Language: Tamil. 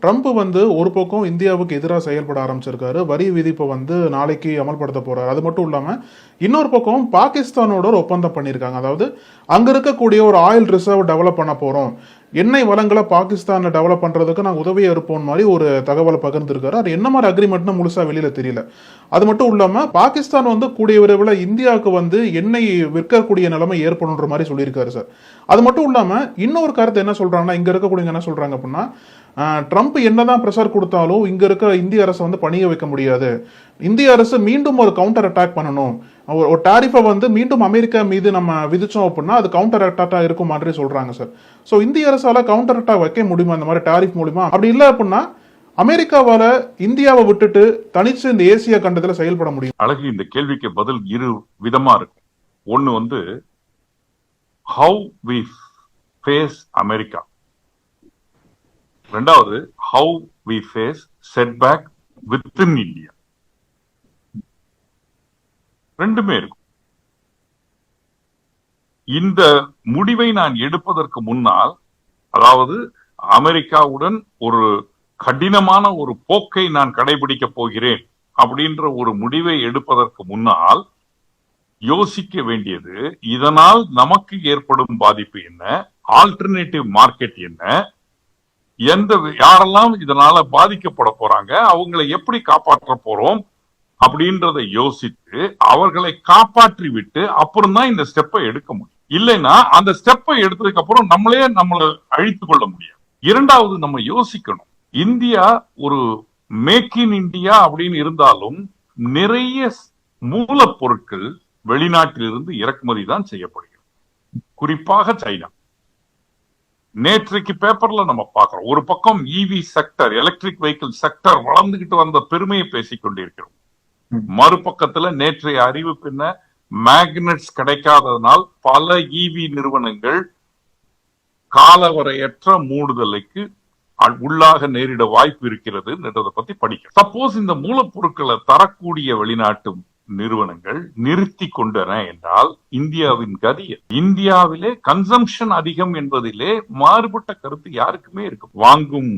ட்ரம்ப் வந்து ஒரு பக்கம் இந்தியாவுக்கு எதிராக செயல்பட ஆரம்பிச்சிருக்காரு. வரி விதிப்பை வந்து நாளைக்கு அமல்படுத்த போறாரு. அது மட்டும் இல்லாம இன்னொரு பக்கம் பாகிஸ்தானோட ஒரு ஒப்பந்தம் பண்ணியிருக்காங்க. அதாவது அங்க இருக்கக்கூடிய ஒரு ஆயில் ரிசர்வ் டெவலப் பண்ண போறோம், எண்ணெய் வளங்களை பாகிஸ்தான்ல டெவலப் பண்றதுக்கு நாங்கள் உதவியா இருப்போம் மாதிரி ஒரு தகவலை பகிர்ந்திருக்காரு. அது என்ன மாதிரி அக்ரிமெண்ட்னு முழுசா வெளியில தெரியல. அது மட்டும் இல்லாம பாகிஸ்தான் வந்து கூடிய விரைவில் இந்தியாவுக்கு வந்து எண்ணெய் விற்கக்கூடிய நிலைமை ஏற்படுன்ற மாதிரி சொல்லியிருக்காரு சார். அது மட்டும் இல்லாம இன்னொரு கருத்து என்ன சொல்றாங்கன்னா, இங்க இருக்கக்கூடிய என்ன சொல்றாங்க அப்படின்னா, ட்ரம்ப் என்னதான் பிரஷர் கொடுத்தாலும் இங்க இருக்கிற இந்திய அரசு வந்து பணிய வைக்க முடியாது. இந்திய அரசு மீண்டும் ஒரு கவுண்டர் அட்டாக் பண்ணணும். ஒரு டாரிஃபை வந்து மீண்டும் அமெரிக்கா மீது நம்ம விதிச்சோம் அப்படின்னா அது கவுண்டர் அட்டாக்கா இருக்கும் மாதிரி சொல்றாங்க சார். ஸோ இந்திய அரசால கவுண்டர் அட்டாக் வைக்க முடியுமா இந்த மாதிரி டாரிஃப் மூலியமா? அப்படி இல்லை அப்படின்னா அமெரிக்காவால இந்தியாவை விட்டுட்டு தனிச்சு இந்த ஏசியா கண்டத்துல செயல்பட முடியும்? அழகு, இந்த கேள்விக்கு பதில் இரு விதமா இருக்கும். ஒன்னு வந்து ஹவு வி ஃபேஸ் அமெரிக்கா, ரெண்டாவது how we face setback within India. ரெண்டுமே இருக்கும். இந்த முடிவை நான் எடுப்பதற்கு முன்னால், அதாவது அமெரிக்காவுடன் ஒரு கடினமான ஒரு போக்கை நான் கடைபிடிக்க போகிறேன் அப்படின்ற ஒரு முடிவை எடுப்பதற்கு முன்னால் யோசிக்க வேண்டியது, இதனால் நமக்கு ஏற்படும் பாதிப்பு என்ன, ஆல்டர்னேட்டிவ் மார்க்கெட் என்ன, யாரெல்லாம் இதனால பாதிக்கப்பட போறாங்க, அவங்களை எப்படி காப்பாற்ற போறோம் அப்படின்றத யோசித்து அவர்களை காப்பாற்றி விட்டு அப்புறம் தான் இந்த ஸ்டெப்பை எடுக்க முடியும். இல்லைன்னா அந்த ஸ்டெப்பை எடுத்ததுக்கு அப்புறம் நம்மளை அழித்துக் கொள்ள முடியும். இரண்டாவது, நம்ம யோசிக்கணும், இந்தியா ஒரு மேக் இன் இந்தியா அப்படின்னு இருந்தாலும் நிறைய மூலப்பொருட்கள் வெளிநாட்டிலிருந்து இறக்குமதி தான் செய்யப்படுகிறது, குறிப்பாக சைனா. நேற்றைக்கு பேப்பர்ல நம்ம பார்க்கிறோம், ஒரு பக்கம் இவி செக்டர், எலக்ட்ரிக் வெஹிக்கிள் செக்டர் வளர்ந்துகிட்டு வந்த பெருமையை பேசிக் கொண்டிருக்கிறோம். மறுபக்கத்துல நேற்றைய அறிவிப்பு என்ன, மேக்னெட்ஸ் கிடைக்காததனால் பல இவி நிறுவனங்கள் காலவரையற்ற மூடுதலுக்கு உள்ளாக நேரிட வாய்ப்பு இருக்கிறது என்றதை பத்தி படிக்க. சப்போஸ் இந்த மூலப்பொருட்களை தரக்கூடிய வெளிநாட்டு நிறுவனங்கள் நிறுத்தி கொண்டன என்றால் இந்தியாவின் கதி. இந்தியாவிலே கன்சம்ஷன் அதிகம் என்பதிலே மாறுபட்ட கருத்து யாருக்குமே இருக்கு. வாங்கும்